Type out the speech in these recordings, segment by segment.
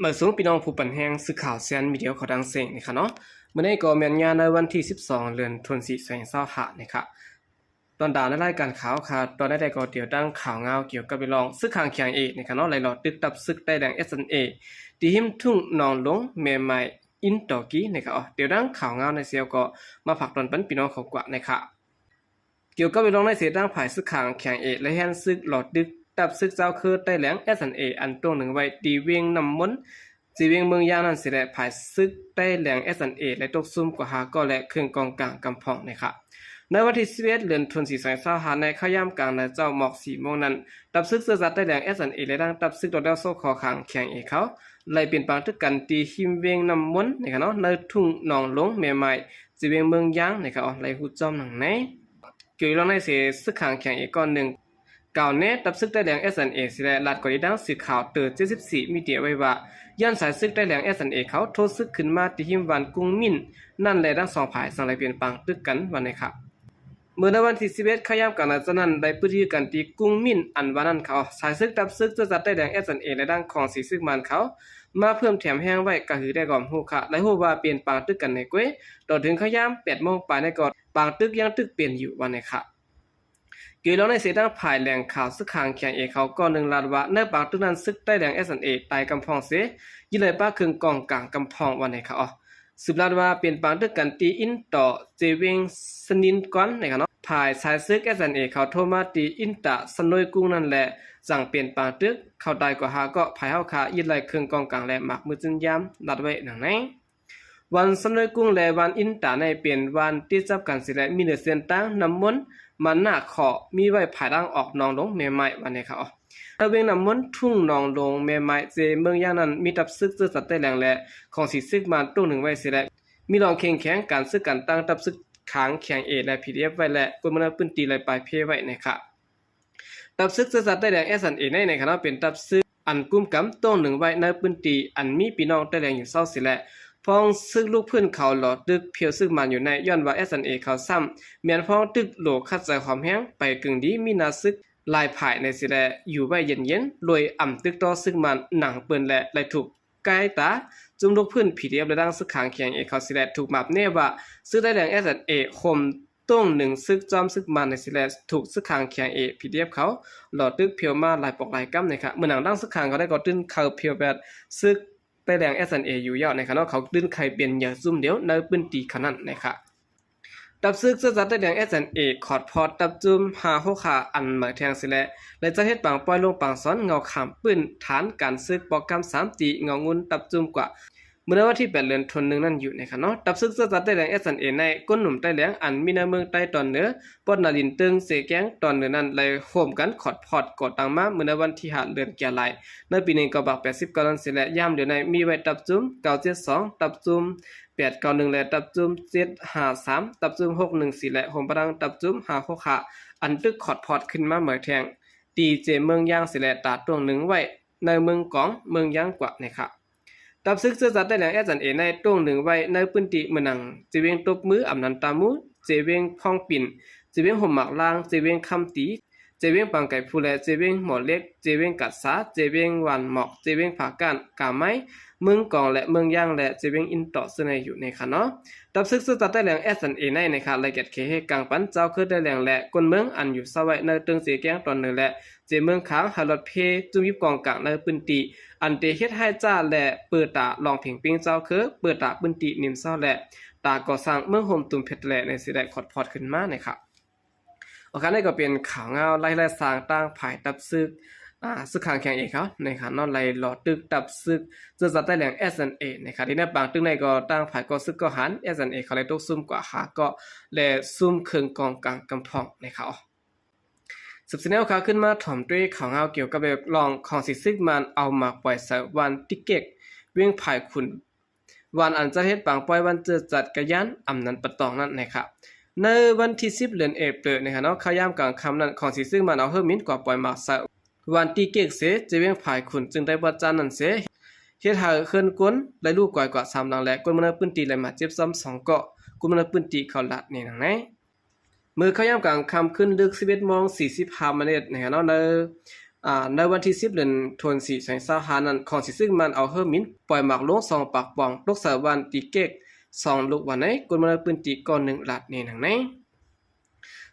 เมื่อสูงพี่น้องผู้ปันแหงสื่อข่าวเซียนมีเดียวเขาดังเสียงนะคะเนาะเมื่อในก็แม่นงานในวันที่12เดือนธันวาคม2025นะคะตอนดาวในรายการข่าวค่ะตอนได้ก็เดี๋ยวดังข่าวเงาเกี่ยวกับไปลองซึกข้างเคียงเอกนะคะเนาะไหลหลอดตึกตับซึกใต้แดง SNA ที่หิมทุ่งนองหลงแม่ใหม่อินตอกี้นะคะเดี๋ยวดังข่าวเงาในเซียวก็มาผักตอนปันพี่น้องเขากว่านะคะเกี่ยวกับไปลองในเสียดังภายซึกข้างเคียงเอกและแฮนซึกหลอดดึกตับซึกเจ้าคือใต้แหลง SNA อันตรงหนึ่งไว้ดีเวียงนำมนจีเวียงเมืองยานั้นสิแลภายซึกใต้แหลง SNA และตกซุ่มกว่าหาก็และเครื่องกองกลางกำพองนะครับในวันที่11เดือนธันวาคม2025ในข้ายามกลางในเจ้าหมอก4โมงนั้นตับซึกเสือสัตว์ใต้แหลง SNA และดังตับซึกดอกดาวโซคอขังแข็งเอกเขาไล่เปลี่ยนปางทึกกันตีหิมเวียงนำมนนะครับเนาะในทุ่งหนองหลงแม่ใหม่จีเวียงเมืองยางนะครับไล่ฮู้จอมหนังไหนเกี่ยวกับในเสซึกขังแข็งเอกก้อนหนึ่งก่าวเนตับซึกใต้แหลง SNA สิและลัดกว่าดังสื่อข่าวเตือน74มีเดียไว้ว่าย่านสายซึกใต้แหลง SNA เขาโทษซึกขึ้นมาที่หิมวันกุ้งมิ่นนั่นแหละทั้งสองฝ่ายสั่งไล่เปลี่ยนปางตึกกันวันนี้ครับเมื่อในวันที่11ขยามกันนั้นได้พื้นที่กันที่กุ้งมิ่นอันวันนั้นเขาสายซึกตับซึกจะจัดใต้แหลง SNA และดังของสีซึกมันเขามาเพิ่มแถมแห้งไว้ก็คือได้ก่อมฮู้ค่ะและฮู้ว่าเปลี่ยนปางตึกกันในก้วยต่อถึงขยาม8โมงปลายในก่อนปางตึกยังตึกเปลี่ยนอยู่วันนี้ครับเกี่ยวในเสียดังภายแหล่งข่าวซึกขางแข่งเอกเขาก็หนึ่งลาดว่าในปางตึกนั้นซึกใต้แหลง SNA ตายกำพองเสยิเลยป้าคึงกองกลางกำพองวันนี้ค่ะสืบลาดว่าเปลี่ยนปางตึกกันตีอินต่อเจเวงสนินก้อนนะครับเนาะภายสายซึก SNA เขาโทรมาตีอินตะสนวยกุ้งนั่นแหละสั่งเปลี่ยนปางตึกเขาตายกว่าหาก็ภายเฮาขายิเลยคึงกองกลางและหมักมือจึงยามลัดไว้หนังไหนวันสนวยกุ้งและวันอินตาในเปลี่ยนวันที่จับกันสิและมีเนื้อเส้นตั้งน้ำมนมันหน้าขอมีไว้ภายดังออกนองลงแม่ไม้วันนี้ครับระเวงน้ำมนทุ่งนองลงแม่ไม้เจเมืองย่างนั้นมีตับซึกเจอสัตว์ใต้แหลงและของสีซึกมันตู้หนึ่งไว้สิและมีรองเข่งแข็งการซึกกันตั้งตับซึกค้างแข็งเอและ PDF ไว้และกลุ่มมันปืนตีลายปลายเพไว้นะครับตับซึกเจอสัตว์ใต้แหลง SNA ในคณะเป็นตับซึกอันกุ้มกำตู้หนึ่งไว้ในปืนตีอันมีพี่น้องใต้แหลงอยู่เศร้าสิและพ้องซึกลูกเพื่อนเขาหลอดดึกเพียวซึกมันอยู่ในย้อนว่า SNA เขาซ้ำเมียนพ้องตึกโหลคัดใจความแห้งไปกึ่งดีมีนาซึกลายผายในสิแลอยู่ไว้เย็นๆโดยอ่ำตึกต่อซึกมันหนังเปิ้นและไหลถูกใกล้ตาจุ่มลูกเพื่อนผีเดียบและดังซึกขางแข็งเอเขาสิแลถูกหมับเน่ว่าซึกได้แรง SNA คมต้งหนึ่งซึกจอมซึกมันในสิแลถูกซึกขางแข็งเอผีเดียบเขาหลอดตึกเพียวมาหลายปอกหลายกำนะครับเมื่อหนังดังซึกขางเขาได้ก็ตื้นเข่าเพียวแบบซึกใต้แดง SNA อยู่ยอดนะครับเนาะเขาตื้นไข่เปลี่ยนอย่าซุ่มเดียวในปืนตีขนาดนะครับตับซึกจัดใต้แดง SNA ขอดพอดตับจุ่มหาโหขาอันหมายแทงสิและจะเฮ็ดปางปล่อยลงปางซ้อนเงาขามปืนฐานการซึกโปรแกรม3ตีเงางุนตับจุ่มกว่าเมื่อวันที่8เดือนธันวาคมนั้นอยู่นะครับเนาะตับซึกจัดใต้แดง SNA ในก้นหนุ่มใต้แหลงอันมีในเมืองใต้ตอนเหนือปอดนาลินตึงเสแกงตอนเหนือนั้นเลยโฮมกันขอดพอดกดตังมาเมื่อวันที่5เดือนกันยายนในปีนี้ก็บัก80กว่านั้นสิและยามเดี๋ยวในมีไว้ตับจุ่ม972ตับจุ่ม891และตับจุ่ม753ตับจุ่ม614และโฮมปรังตับจุ่ม5 6ขาอันตึกขอดพอดขึ้นมาเหมือแทงตีเจเมืองย่างสิและตาตวงหนึ่งไว้ในเมืองกองเมืองย่างกว่านะครับตับซึกเสื้อสัตว์ใต้แหลง SNA ในตวงหนึ่งไว้ในพื้นที่เมืองนังจีเวงตบมืออำนันตามูเจเวงพองปิ่นเจเวงห่มหมากลางเจเวงคำตีเจเวงปังไก่ผู้และเจเวงหมอเล็กเจเวงกัดสาเจเวงหวานหมอกเจเวงผาก้านกาไม้เมืองกองและเมืองย่างและเจเวงอินต่อซึ่งในอยู่ในค่ะเนาะตับซึกเสื้อสัตว์ใต้แหลง SNA ในค่ะละเอียดเคเฮกลางปันเจ้าคือได้แหลงและคนเมืองอันอยู่ซะไว้ในตึงเสียแกงตอนนึงและเจเมืองค้างหารถเพจุมยิบกองกลางในพื้นที่อันเตเฮ็ดให้จ้าและเปิดตาลองเพ่งปิงเจ้าคือเปิดตาพื้นที่นิมเศร้าและตาก่อสร้างเมืองโฮมตุมเพชรและในสิได้ขอดพอดขึ้นมานะครับโอเคนี่ก็เป็นข่าวเงาไล่ๆสร้างตั้งภายตับซึกซึกขางแข่งเอกเขาในค่ะนอนไล่หลอดตึกตับซึกจะจัดใต้แหลง SNA นะครับที่ในบางตึกในก็ตั้งภายก็ซึกก็หัน SNA เขาเลยตกซุ่มกว่าหาก็และซุ่มเครื่องกองกลางกำพองนะครับสืบเสนอข่าวขึ้นมาถ่อมด้วยข่าวเงาเกี่ยวกับแบบลองของสิซึกมันเอามาปล่อยใส่วันติเก็กเวียงภายขุนวันอันจะเฮ็ดปางปล่อยวันเจอจัดกระยันอำนันปะตองนั่นนะครับในวันที่10เดือนเอพฤษนะครับเนาะขยามกลางค่ำนั้นของสิซึกมันเอาเฮิรมินกว่าปล่อยมาใส่วันติเก็กเสจะเวียงภายขุนจึงได้บ่จานนั้นเสเฮ็ดให้เคินกวนได้ลูกก่อยกว่า3หลังและกวนมันปืนตีเลยมาเจ็บซ้ำ2เกาะกวนมันปืนตีเขาลัดนี่นังไหนมือขย่ำกลางคำขึ้นลึก11:45 นนะครับเนาะใน ในวันที่10เดือนธันวาคม2025นั้นของสิซึ่งมันเอาเฮอมินปล่อยหมากลง2ปากป่องลูกสาววันตีเก๊ก2ลูกวันไหนกุนมาปืนตีก่อน1ลัดนี่หังไหน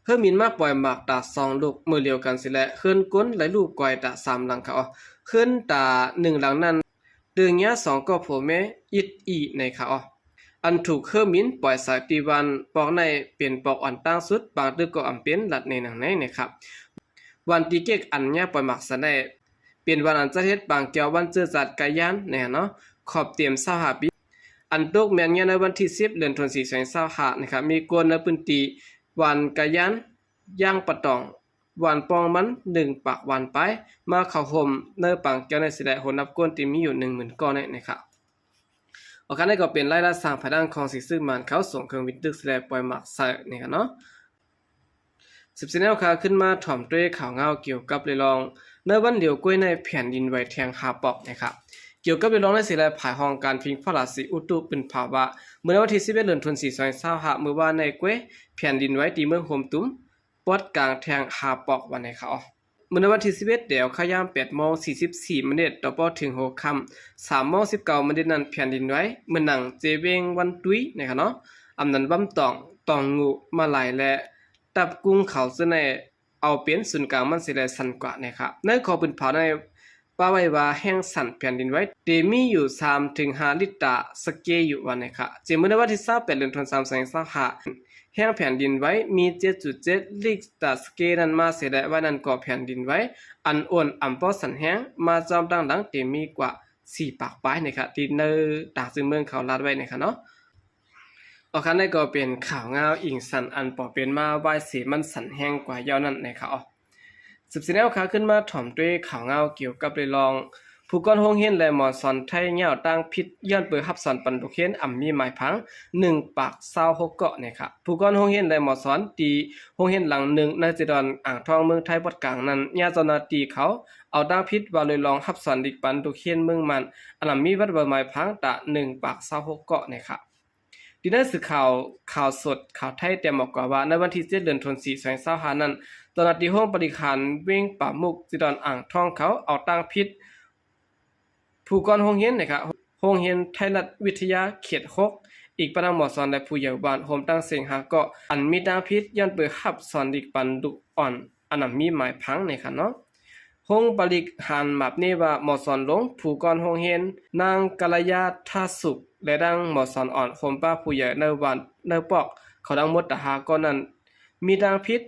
เฮอมินมาปล่อยหมากตา2ลูกมือเดียวกันสิแลขึ้นก้นไหลลูกก้อยตา3หลังเขาขึ้นตา1หลังนั้นดึงยะ2ก็ผัวแม่อิดอีในเขาอันถูกเฮอมินปล่อยสายตีวันปอกในเป็นปอกอ่อนตั้งสุดบางตึกก็อำเป็นลัดในหนังไหนนะครับวันตีเก๊กอันเนี้ยปล่อยหมากซะได้เป็นวันอันจะเฮ็ดบางเจ้าวันเจอจัดกายันแน่เนาะขอบเตรียม25ปีอันตกแม่นเนี่ยในวันที่10เดือนธันวาคม2025นะครับมีกวนในพื้นที่วันกายันย่างปะตองวันปองมัน1ปักวันไปมาเข้าห่มในปังเจ้าในสิได้โหนับกวนที่มีอยู่ 10,000 ก้อนนะครับโอเคนี่ก็เป็นรายได้สร้างภายด้านของสิซึ่งมันเขาส่งเครื่องวิทยุสิได้ปล่อยหมากใส่นี่ครับเนาะ14แนวขาขึ้นมาถ่อมด้วยข่าวเงาเกี่ยวกับเรื่องรองในวันเดียวกล้วยในแผ่นดินไหวแทงหาปอกนะครับเกี่ยวกับเรื่องรองในสิแลภายห้องการพิงฝรั่งสีอุตุเป็นภาวะเมื่อวันที่11เดือนธันวาคม2025เมื่อวานในกล้วยแผ่นดินไหวที่เมืองโฮมตุ้มปอดกลางแทงหาปอกวันในเขาเมื่อวันที่11เดี๋ยวขยาม 8:44 นต่อปอถึง6ค่ำ 3:19 นนั้นแผ่นดินไหวเมื่อหนังเจเวงวันตุ้ยนะครับเนาะอำนั้นบำตองงูมาหลายและตับกุ้งเขาซะในเอาเป็นศูนย์กลางมันสิได้สั่นกว่านะครับในขอเป็นเผาในป้าไว้ว่าแห้งสั่นแผ่นดินไหวเดมีอยู่3ถึง5ลิตรสเกอยู่วันนะครับเจเมื่อวันที่28เดือนธันวาคม2025แห้งแผ่นดินไหวมี 7.7 ลิตรสเกนั้นมาเสียได้ว่านั้นก่อแผ่นดินไหวอันอ่อนอำป้อสั่นแห้งมาจอมดังหลังเดมีกว่า4ปากปลายนะครับที่ในตากซึ่งเมืองเขาลาดไว้นะครับเนาะออกคันได้ก็เป็นข่าวเงาอิงสันอันปอเป็นมาไหวสีมันสันแห้งกว่ายาวนั่นนะครับ14แนวขาขึ้นมาถ่อมด้วยข่าวเงาเกี่ยวกับเรื่องรองผู้ก่อนโรงเรียนและหมอสอนไทยเหย้าตั้งพิษย้อนเปิดรับสอนปันตุเขียนอ่ำมีหมายพัง1ปาก26เกาะนะครับผู้ก่อนโรงเรียนและหมอสอนตีโรงเรียนหลัง1ในจังหวัดอ่างทองเมืองไทยบดกลางนั้นญาติเจ้าหน้าที่เขาเอาตั้งพิษว่าเลยลองรับสอนดิกปันตุเขียนเมืองมันอันมีวัดหมายพังตะ1ปาก26เกาะนะครับดีนั้นสื่อข่าวสดข่าวไทยแต่บอกว่าในวันที่7เดือนธันวาคม2025นั้นตอนที่ห้องปฏิคารเว้งป่ามุกจิดอนอ่างทองเขาเอาตั้งพิษผู้ก่อนโรงเรียนนะครับโรงเรียนไทยรัฐวิทยาเขต6อีกปนังหมอสอนและผู้ใหญ่บ้านโฮมตั้งเสียงหาก็อันมีตั้งพิษย้อนเปิดรับสอนดิกปันดุอ่อนอันมีหมายพังนะครับเนาะห้องบริหารแบบนี้ว่าหมอสอนลงผู้ก่อนโรงเรียนนางกัลยาท่าสุขและดังหมอสอนอ่อนโฮมป้าผู้ใหญ่ในวันในปอกเขาดังหมดตาหาก็นั้นมีดังพิษ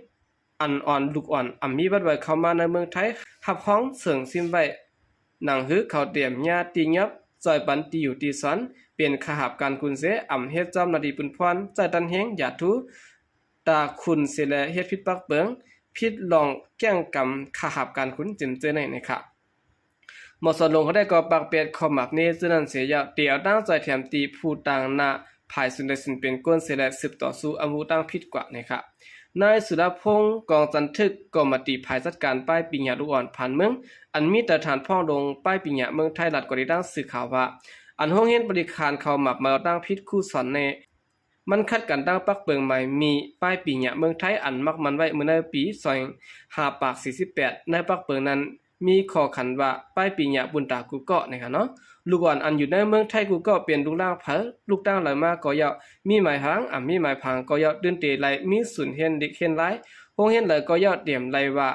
อันอ่อนลูกอ่อนมีบัดไว้เข้ามาในเมืองไทยหับห้องเสริงซิมไว้หนังหือเขาเตรียมญาติยับจอยปันตีอยู่ตีสอนเป็นขหับการคุณเสเฮ็ดจอมนาดีปุนพรใจตันแฮงอย่าทุตาคุณเสแลเฮ็ดพิษปักเปิงพิษลองแก้งกำขหับการคุณจิมเจอในนะครับหมอสอนลงเขาได้ก่อปากเป็ดขอหมักนี้ซึ่งนั้นเสียยาเตียวตั้งใจแถมตีผู้ต่างหน้าภายสุนได้สินเป็นก้นเสแลสืบต่อสู้อาวุธตั้งพิษกว่านะครับนายสุดาพงศ์กองจันทึกก็มาตีภายจัดการป้ายปิญญาลูกอ่อนผ่านเมืองอันมีแต่ฐานพ่องลงป้ายปิญญาเมืองไทยรัฐก็ได้ตั้งสื่อข่าวว่าอันห้องเฮ็ดบริการเข้ามาตั้งพิษคู่สอนในมันคัดกันตั้งปักเปิงใหม่มีป้ายปิญญาเมืองไทยอันมักมันไว้เมื่อในปี25ปาก48ในปักเปิงนั้นมีข้อขันว่าป้ายปิญญาบุญตากูเกาะนะครับเนาะลูกอ่อนอันอยู่ในเมืองไทยกูก็เป็นลูกล่างเผอลูกตั้งไหลมาก็ยาวมีหมายหางมีหมายพังก็ยาวเดินเตไหลมีศูนย์เฮ็ดเด็กเฮ็ดหลายโรงเรียนไหลก็ยาวเตรียมไหลว่า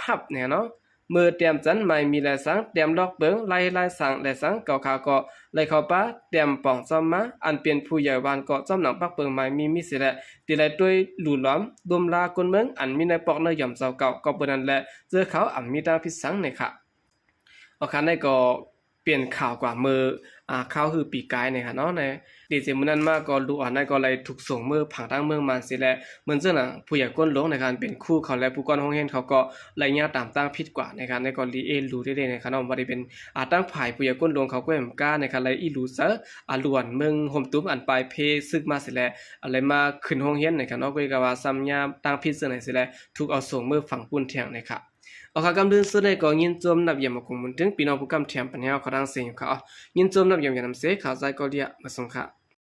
หับเนี่ยเนาะเมื่อเตรียมจันไม่มีหลายสังเตรียมดอกเบิงไหลสังหลายสังเก่าขาก็ไหลเข้าป้าเตรียมป่องซ่อมมาอันเป็นผู้ใหญ่บ้านก็ซ่อมหนังปักเปิงใหม่มีสิแลติไหลด้วยหลู่ล้อมดมลาคนเมืองอันมีในปอกในย่อมเจ้าเก่าก็เปิ้นนั่นแหละเจอเขามีตาพิสังเนี่ยค่ะเอาคันได้ก็เปลี่ยนข่าวกว่ามือข่าวคือปีกายเนี่ยค่ะเนาะในดีเจมื้อนั้นมาก็รู้อันนั้นก็เลยถูกส่งมือผังตั้งเมืองมันสิแลเหมือนเจ้าน่ะผู้ใหญ่ก้นลงในการเป็นคู่เขาและผู้ก่อนโรงเรียนเขาก็รายงานตามตั้งผิดกว่าในการในก็รีรู้ได้ๆนะครับเนาะบ่ได้เป็นตั้งภายผู้ใหญ่ก้นลงเขาก็แม่นกล้าในการเลยอีรู้ซะล้วนเมืองโฮมตุ้มอันปลายเพซึกมาสิแลอะไรมาขึ้นโรงเรียนนะครับเนาะก็ว่าซ้ำยามตั้งผิดซื่อไหนสิแลถูกเอาส่งมือฝั่งปุ่นเถียงนะครับเอาค่ะกำเดินสุดในก็ยินจมนับยามคงมุนถึงพี่น้องผู้กำเทียมปัญญาเขาดังเสียงเขายินจมนับยามยามเสข่าวใจก็เรียมาส่งค่ะ